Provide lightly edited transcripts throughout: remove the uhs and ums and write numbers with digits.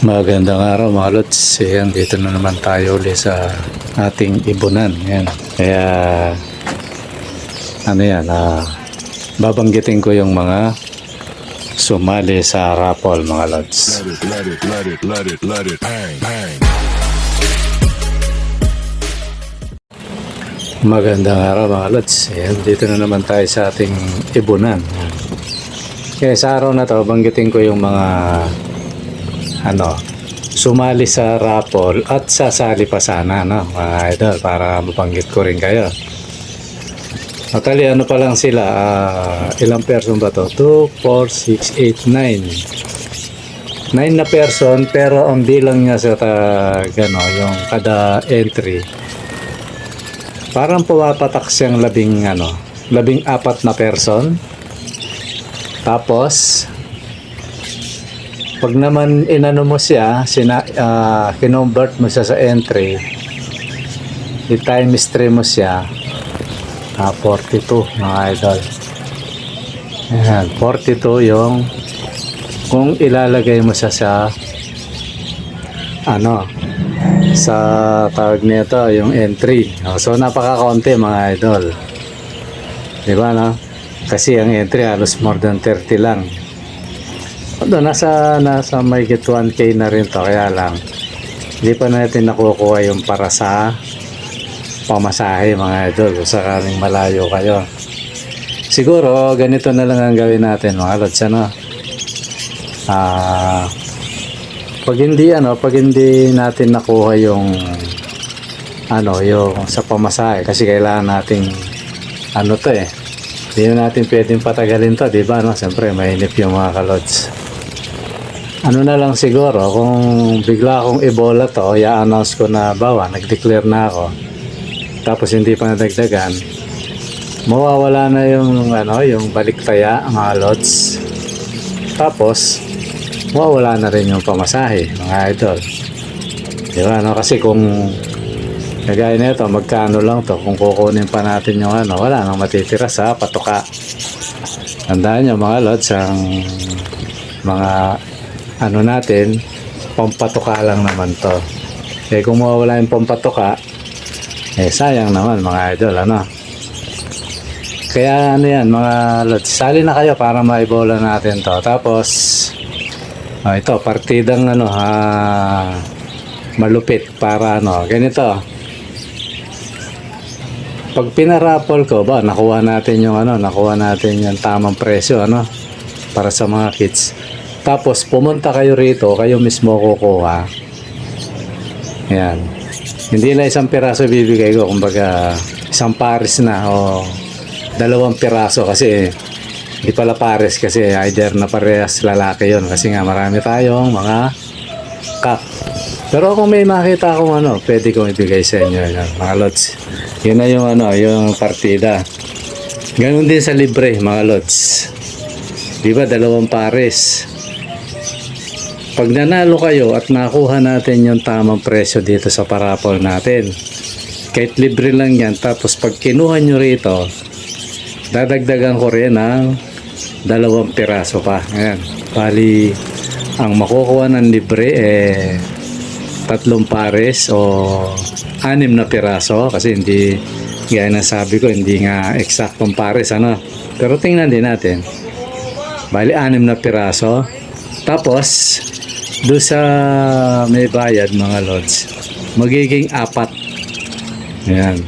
Magandang araw mga lods. Ayan, dito na naman tayo ulit sa ating ibunan. Ayan. Kaya ano yan, babanggitin ko yung mga sumali sa raffle mga lods. Let it, bang, bang. Magandang araw mga lods. Ayan, dito na naman tayo sa ating ibunan. Ayan. Kaya sa araw na to, banggitin ko yung mga sumali sa raffle at sasali pa sana, mga idol, para mabanggit ko rin kayo. Actually, pa lang sila, ilang person ba to? 2, 4, 6, 8, 9. 9 na person, pero ang bilang niya sa yung kada entry, parang pumapatak siyang 14 na person. Tapos pag naman inano mo siya, kinumbert mo siya sa entry, i-times 3 mo siya, 42 mga idol. Ayan, 42 yung kung ilalagay mo siya sa sa tawag nito, yung entry. So napaka-kaunti mga idol, diba kasi ang entry halos more than 30 lang. Nasa may 1K na rin to, kaya lang hindi pa natin nakukuha yung para sa pamasahe mga idol kung sakaling malayo kayo. Siguro ganito na lang ang gawin natin mga lods, pag hindi natin nakuha yung yung sa pamasahe, kasi kailangan nating hindi na natin pwedeng patagalin to, diba siyempre mainip yung mga kalods. Na lang siguro, kung bigla akong ibola to, i-announce ko na nag-declare na ako, tapos hindi pa nadagdagan, mawawala na yung yung baliktaya mga lods, tapos mawawala na rin yung pamasahe mga idol, diba kasi kung kagaya nito, magkano lang to kung kukunin pa natin yung wala nang matitira sa patuka. Tandaan nyo mga lods, ang mga natin, pampatuka lang naman to. Kung mawawala yung pampatuka, sayang naman mga idol, Kaya yan mga lods, sali na kayo para maibola natin to. Tapos ito, partidang malupit para ganito. Pag pinaraffle ko nakuha natin yung tamang presyo para sa mga kids. Tapos pumunta kayo rito, kayo mismo kukuha. Yan. Hindi na isang piraso bibigay ko, kumbaga isang pares na o 2 piraso, kasi hindi pala pares, kasi either na parehas lalaki yon, kasi nga marami tayong mga kak. Pero kung may makita akong pwede kong ibigay sa inyo yan, mga lods. Yun na yung yung partida. Ganun din sa libre mga lods. Diba 2 pares. Pag nanalo kayo at nakuha natin yung tamang presyo dito sa paraffle natin, kahit libre lang yan, tapos pag kinuha nyo rito, dadagdagan ko rin ng 2 piraso pa. Ayan. Bali, ang makukuha ng libre 3 pares o 6 na piraso, kasi hindi, gaya na sabi ko, hindi nga eksaktong pares pero tingnan din natin. Bali 6 na piraso. Tapos doon sa may bayad mga lods, magiging 4. Ayan.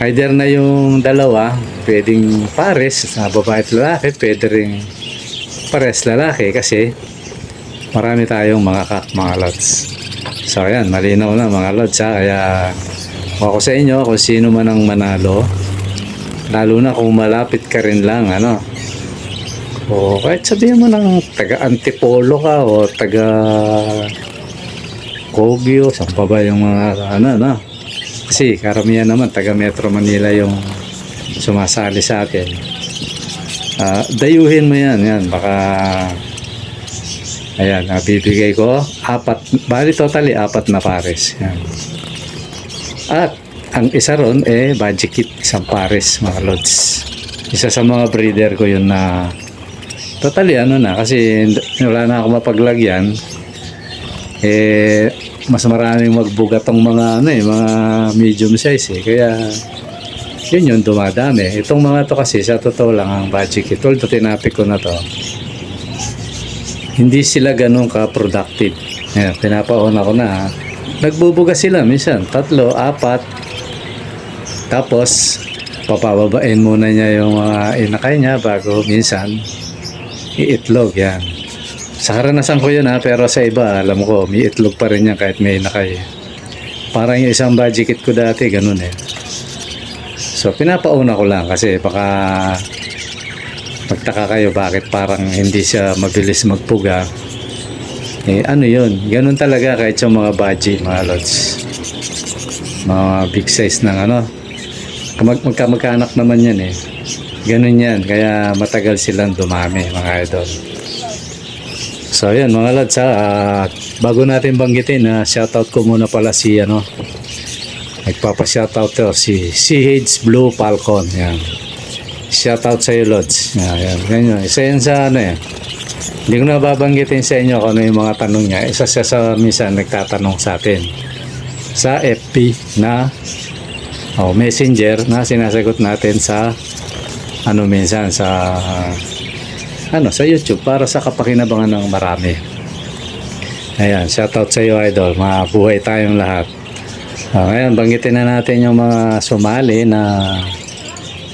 Either na yung 2 pwedeng pares sa babae at lalaki, pwede rin pares lalaki, kasi marami tayong mga lods. So ayan, malinaw na mga lods, kaya ako sa inyo kung sino man ang manalo, lalo na kung malapit ka rin lang o kahit sabihin mo ng taga Antipolo ka o taga Kogyo, saan pa ba yung mga kasi karamihan naman taga Metro Manila yung sumasali sa atin. Dayuhin mo yan, baka ayan, bibigay ko 4, bali totally 4 na pares yan. At ang isa ron budget kit, 1 pares mga lods. Isa sa mga breeder ko yun na totally kasi wala na ako mapaglagyan, mas maraming magbuga tong mga mga medium size kaya yun yung dumadami. Itong mga to kasi sa totoo lang ang budget kit, although tinapik ko na to, hindi sila ganun ka-productive. Ayan, pinapauna ko na nagbubuga sila minsan 3, 4, tapos papababain muna niya yung mga inakay niya bago minsan iitlog. Yan, sa karanasan ko yun pero sa iba alam ko may itlog pa rin yan kahit may inakay. Parang yung isang budget kit ko dati ganun so pinapauna ko lang kasi baka magtaka kayo bakit parang hindi siya mabilis magpuga. Ano yun, ganun talaga kahit yung mga budget mga lods, mga big size ng magkamag-anak naman yan ganun yan, kaya matagal silang dumami mga idol. So yan mga lods bago natin banggitin shoutout ko muna pala si nagpapa-shoutout to si CH Blue Falcon. Yan, shoutout sa iyo lods. Yan, isa yan sa hindi ko na babanggitin sa inyo kung ano yung mga tanong niya. Isa siya sa minsan nagtatanong sa atin sa FB na messenger na sinasagot natin sa minsan sa sa YouTube para sa kapakinabangan ng marami. Ayan, shoutout sa iyo idol. Mabuhay tayong lahat. Ngayon, banggitin na natin yung mga sumali na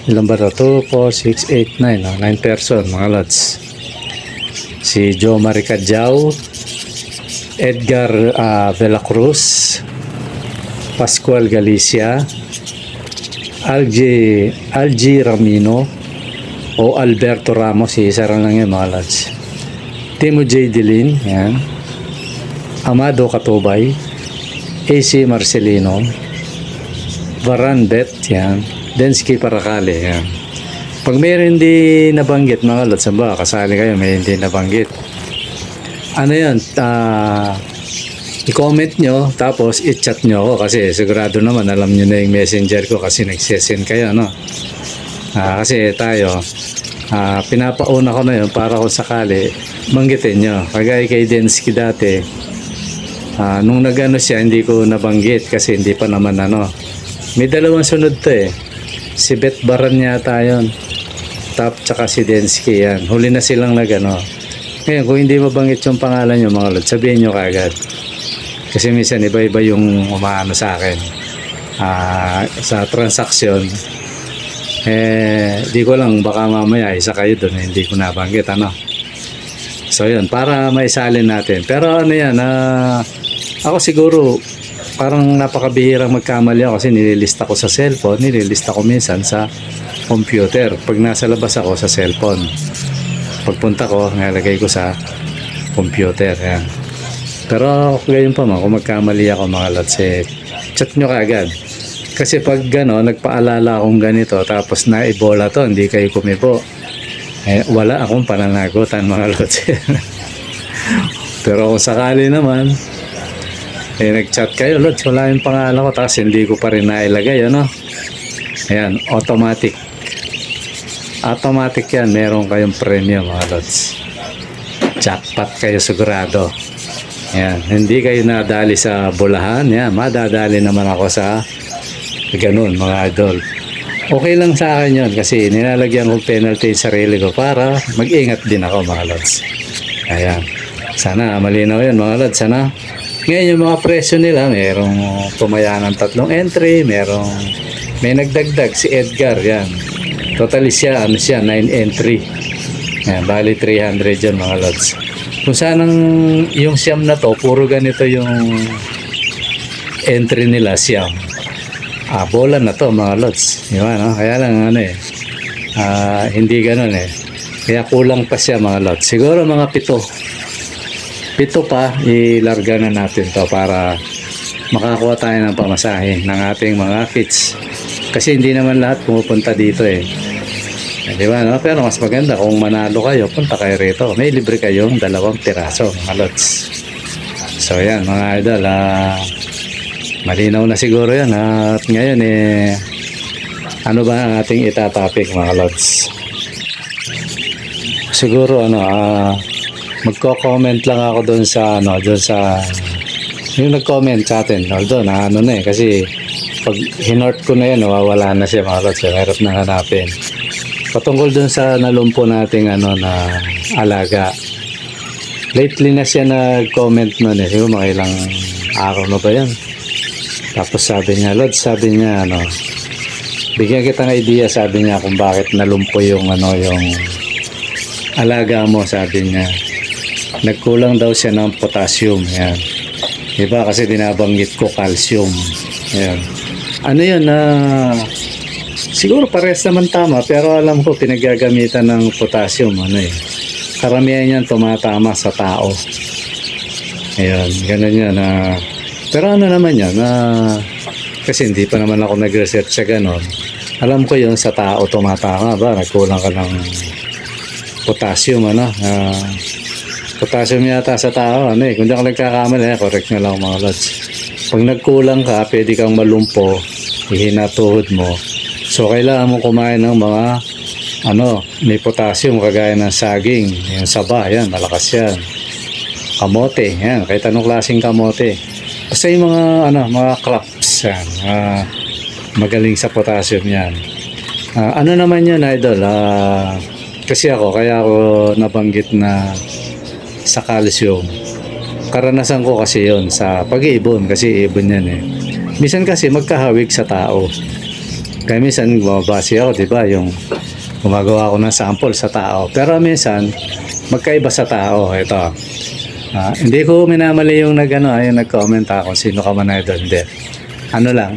ilan ba ito? 2, 4, 6, 8, 9 9 person mga lods. Si Joe Maricadjao, Edgar Velacruz, Pascual Galicia, Algie Ramino o Alberto Ramos, isa lang yan mga lads. Timo J. Dilin, yan. Amado Katubay, AC Marcelino, Varan Bet, yan. Densky Paracale, yan. Pag mayroon hindi nabanggit mga lods, kasali kayo may hindi nabanggit, yan, i-comment nyo tapos i-chat nyo ako kasi sigurado naman alam nyo na yung messenger ko kasi nagsesend kayo kasi tayo pinapauna ko na yun para kung sakali banggitin nyo. Kagaya kay Densky dati nung nagano siya hindi ko nabanggit kasi hindi pa naman may dalawang sunod to si Bet Baran yata yun, tsaka si Densky, yan huli na silang ngayon kung hindi mabanggit yung pangalan nyo mga lod, sabihin nyo kagad kasi minsan iba-iba yung umaano sa akin sa transaksyon di ko lang baka mamaya isa kayo doon hindi ko nabanggit so yun para maisalin natin. Pero yan ako siguro parang napakabihirang magkamali ako kasi nililista ko sa cellphone, nililista ko minsan sa computer. Pag nasa labas ako sa cellphone, pagpunta ko nalagay ko sa computer. Yan. Pero gayon pa man kung magkamali ako mga lods chat nyo kaagad kasi pag nagpaalala akong ganito tapos naibola to hindi kayo kumibo wala akong pananagutan mga lods. Pero kung sakali naman nag-chat kayo lods wala yung pangalan ko tapos hindi ko pa rin nailagay ayan, automatic yan, meron kayong premium mga lods, jackpot kayo sigurado. Yan, hindi kayo nadali sa bulahan, yan, madadali naman ako sa ganun mga idol. Okay lang sa akin yun kasi nilalagyan ko penalty sa sarili ko para mag-ingat din ako mga lods. Ayan, sana malinaw yun mga lods. Ngayon yung mga presyo nila, merong tumaya ng 3 entry, may nagdagdag si Edgar, yan. Totally siya, 9 entry. Yan, bali 300 yun mga lods. Kung sanang yung siyam na to, puro ganito yung entry nila siyam. Bola na to mga lods. Diba, kaya lang hindi ganun Kaya kulang pa siya mga lods. Siguro mga 7 pa, ilarga na natin to para makakuha tayo ng pamasahe ng ating mga kits. Kasi hindi naman lahat pumupunta dito di ba pero mas maganda kung manalo kayo, punta kayo rito, may libre kayong 2 piraso mga lods. So yan mga idol, malinaw na siguro yan at ngayon ano ba ang ating itatopic mga lods? Siguro magko-comment lang ako doon sa ano, doon sa yung nag-comment sa atin. Although na ano na eh, kasi pag hinort ko na yan, nawawala na siya mga lods. Hirap na hanapin. Patungkol doon sa nalumpo nating ano na alaga. Lately na siya nag-comment noon eh. Siguro mga ilang araw na ba yan. Tapos sabi niya, Lods, sabi niya ano, bigyan kita ng idea, sabi niya kung bakit nalumpo yung ano, yung alaga mo, sabi niya. Nagkulang daw siya ng potassium, yan. Diba? Kasi binabanggit ko calcium. Yan. Ano yun na siguro pares naman tama, pero alam ko pinaggagamitan ng potassium, ano eh. Karamihan yan tumatama sa tao. Ayun, ganun yan. Pero ano naman yan, kasi hindi pa naman ako nag-research sa ganon. Alam ko yun sa tao tumatama ba, nagkulang ka ng potassium, ano. Potassium yata sa tao, ano eh. Kung di ako nagkakamali, correct na lang mga lods. Pag nagkulang ka, pwede kang malumpo, ihina tuhod mo. So, kailangan mo kumain ng mga ano, may potassium kagaya ng saging, yung saba, yan, malakas yan. Kamote, yan, kahit anong klaseng kamote. Basta yung mga, ano, mga crops, yan, magaling sa potassium yan. Ano naman yun, idol? Kasi ako, kaya ako nabanggit na sa calcium. Karanasan ko kasi yon sa pag-iibon, kasi ibon yan eh. Minsan kasi magkahawig sa tao. Kaya minsan bumabase ako, di ba, yung gumagawa ako ng sample sa tao. Pero minsan, magkaiba sa tao. Ito. Hindi ko minamali yung yung nag-comment ako sino ka man idol. Hindi. Ano lang,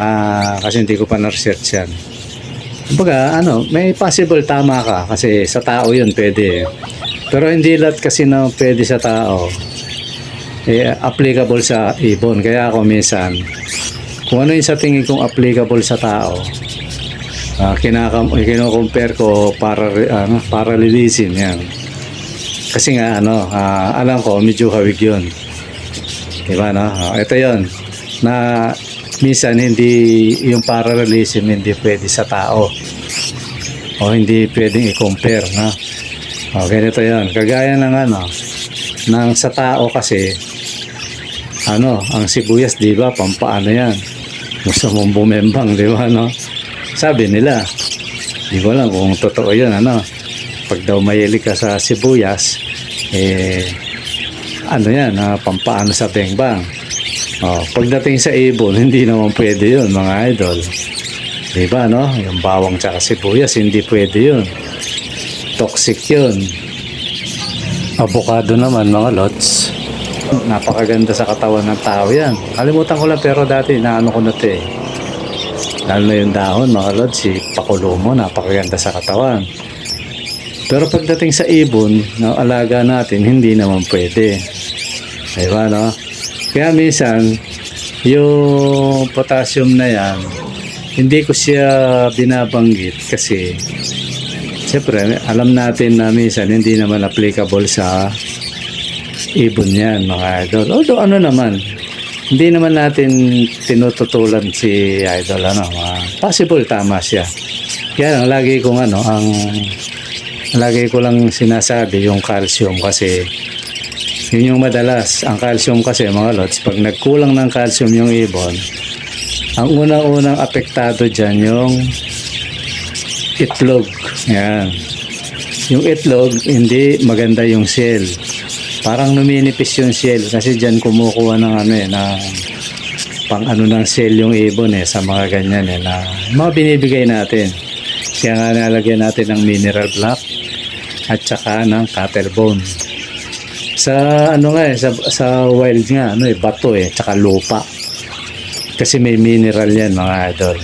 kasi hindi ko pa na-research yan. Kumbaga, may possible tama ka kasi sa tao yun pwede. Pero hindi lahat kasi na pwede sa tao applicable sa ibon. Kaya ako minsan, kung ano yung sa tingin kong applicable sa tao, kino-compare ko parallelism yan. Kasi nga alam ko medyo hawig yun. Diba no? Ito yun na minsan hindi yung parallelism hindi pwede sa tao o hindi pwedeng i-compare na. Ganito yun. Kagaya ng ng sa tao kasi ang sibuyas, di ba, pampaano yan. Gusto mong bumembang, di ba, no? Sabi nila, di ko alam kung totoo yun, pag daw mahilig ka sa sibuyas, pampaano sa bengbang. Pagdating sa ibon, hindi naman pwede yun, mga idol. Di ba, no? Yung bawang tsaka sibuyas, hindi pwede yun. Toxic yun. Avocado naman, mga lods. Napakaganda sa katawan ng tao yan. Kalimutan ko lang, pero dati naano ko na ito eh. Lalo na yung dahon, mga lods, si pakulo mo, napakaganda sa katawan. Pero pagdating sa ibon, na alaga natin, hindi naman pwede. Diba, no? Kaya minsan, yung potassium na yan, hindi ko siya binabanggit kasi siyempre, alam natin na minsan hindi naman applicable sa ibon yan, mga idol. Although hindi naman natin tinututulan si idol, possible tama siya. Kaya lang, lagi ko lang sinasabi yung calcium kasi yun yung madalas. Ang calcium kasi, mga lods, pag nagkulang ng calcium yung ibon, ang unang-unang apektado dyan yung itlog. Yan. Yung itlog, hindi maganda yung shell. Parang numinipis yung shell kasi dyan kumukuha ng ng shell yung ibon sa mga ganyan na mga binibigay natin. Kaya nga nalagyan natin ng mineral block at saka ng cattle bone. Sa sa wild nga bato tsaka lupa. Kasi may mineral yan, mga idol.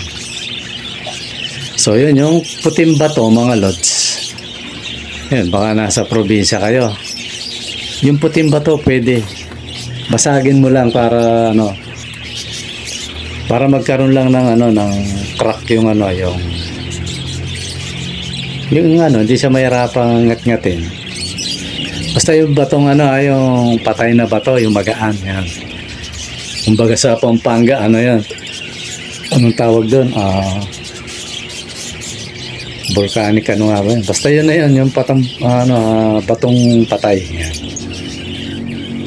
So yun, yung puting bato, mga lods. Yun, baka nasa probinsya kayo. Yung puting bato pwede. Basagin mo lang para para magkaroon lang ng crack yung hindi siya mahirapang ngat-ngatin. Basta yung batong yung patay na bato, yung magaan yan. Kumbaga sa Pampanga, yan? Anong tawag doon? Volcanic nga ba? Basta yun na yun, yung batong patay. Yan.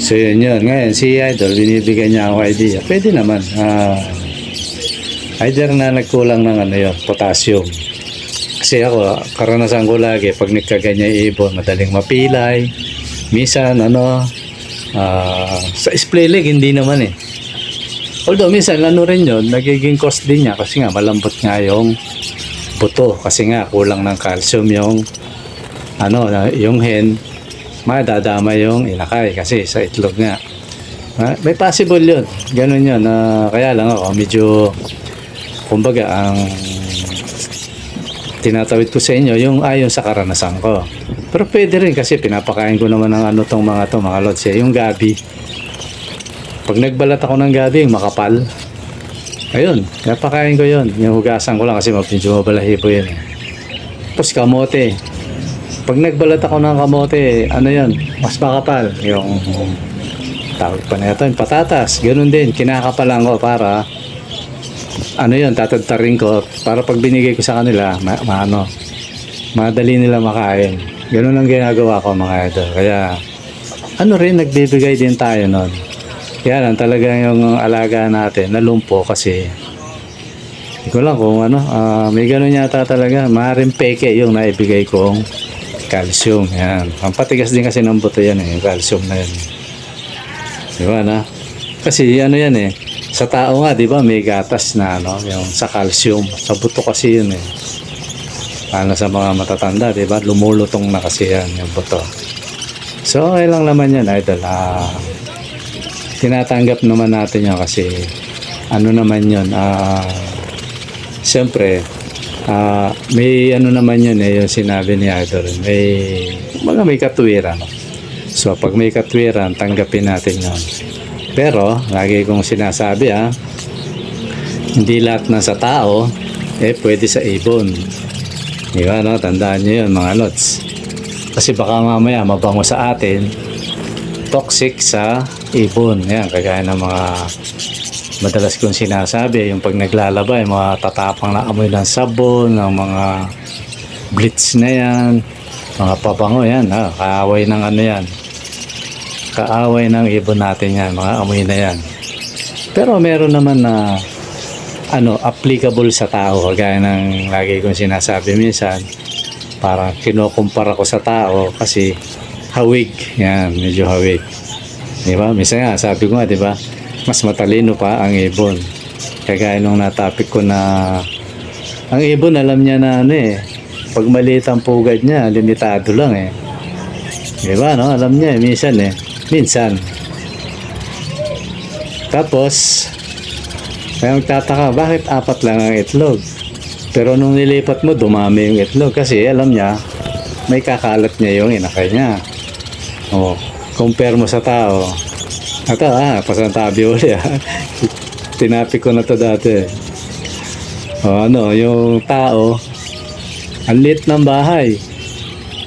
So yun yun. Ngayon, si Idol, binibigyan niya ako idea. Pwede naman. Either na nagkulang ng ano yun, potassium. Kasi ako, karanasan ko lagi, pag nagkaganyan ibon, madaling mapilay. Minsan, sa splay leg, hindi naman eh. Although, minsan, ano rin yun, nagiging cost din niya kasi nga, malambot nga yung buto. Kasi nga, kulang ng calcium yung, yung hen, madadama yung inakay kasi sa itlog nga. May possible yun. Ganun yun. Kaya lang ako, medyo, kumbaga, ang tinatawid ko sa inyo yung ayon sa karanasan ko. Pero pwede rin kasi pinapakain ko naman ng mga lods yung gabi. Pag nagbalat ako ng gabi, yung makapal, ayun, pinapakain ko yun. Yung hugasan ko lang kasi medyo mabalahibo yun eh. Tapos kamote. Pag nagbalat ako ng kamote, ano yun, mas makapal. Yung tawag pa na ito, yung patatas. Ganun din, kinakapalan ko para tatadtarin ko para pag binigay ko sa kanila, madali nila makain. Ganun ang ginagawa ko mga idol. Kaya, nagbibigay din tayo nun. Kaya lang talaga yung alaga natin, nalumpo kasi, hindi ko lang kung may ganun yata talaga. Maaaring peke yung naibigay kong calcium. Yan. Ang patigas din kasi ng buto yan yung calcium na yan. Diba na? Kasi yan eh. Sa tao nga, di ba, may gatas na yung sa calcium. Sa buto kasi yun eh. Paano sa mga matatanda, di ba? Lumulutong na kasi yan, yung buto. So, okay lang naman yan, idol. Tinatanggap naman natin yan kasi naman yun. Siyempre, may naman yun eh, yung sinabi ni idol. May katwiran. So, pag may katwiran, tanggapin natin yun. Pero, lagi kong sinasabi hindi lahat na sa tao, pwede sa ibon. Di ba, tandaan nyo yun, mga lods. Kasi baka mamaya, mabango sa atin, toxic sa ibon. Yan, kagaya ng mga madalas kong sinasabi, yung pag naglalaba, yung mga tatapang na amoy ng sabon, ng mga bleach na yan, mga pabango yan, kaaway ng yan. Kaaway ng ibon natin yan, mga amoy na yan. Pero meron naman na applicable sa tao, kagaya ng lagi kong sinasabi minsan, parang kinukumpara ko sa tao kasi hawig, yan, medyo hawig. Diba? Minsan nga, sabi ko nga, diba, mas matalino pa ang ibon. Kagaya nung natapik ko na ang ibon, alam niya na pag maliit ang pugad niya, limitado lang eh. Diba, alam niya minsan. Tapos, kaya magtataka, bakit 4 lang ang itlog? Pero nung nilipat mo, dumami yung itlog kasi alam niya, may kakalat niya yung inakay niya. Compare mo sa tao. Ito pasantabi uli Tinapik ko na to dati. Yung tao, ang liit ng bahay.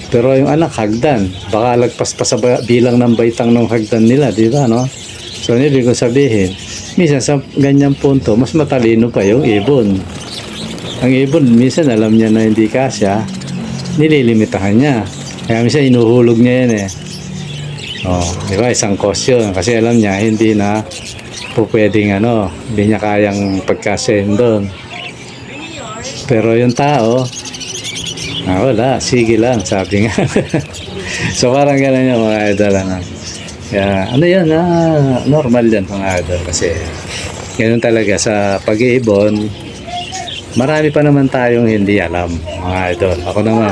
Pero yung anak, hagdan. Baka lagpas pa sa bilang ng baitang ng hagdan nila, di ba, So, ibig ko sabihin, minsan sa ganyang punto, mas matalino pa yung ibon. Ang ibon, minsan alam niya na hindi kasya, nililimitahan niya. Kaya minsan inuhulog niya yan eh. Di ba, isang cause yun. Kasi alam niya, hindi na pwedeng hindi niya kayang pagkasayin doon. Pero yung tao, wala, sige lang, sabi nga. So parang gano'n yung mga idol. Kaya, normal yan mga idol. Kasi gano'n talaga sa pag-iibon, marami pa naman tayong hindi alam mga idol. Ako naman,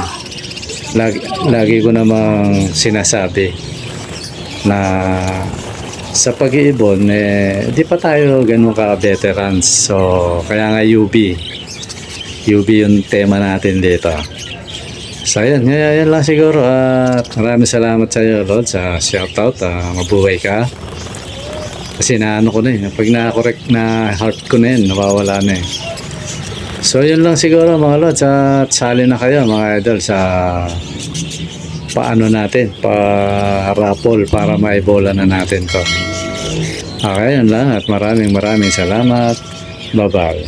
lagi ko namang sinasabi na sa pag-iibon, di pa tayo gano'n ka-veterans. So, kaya nga UB yung tema natin dito. So yan lang siguro at maraming salamat sa iyo Lord sa shoutout, mabuhay ka kasi ko na pag na-correct na heart ko na yun, nawawala na So yun lang siguro mga Lord at sali na kayo mga idol sa natin pa-raffle para maibola na natin to. Okay, yun lang at maraming salamat, bye bye.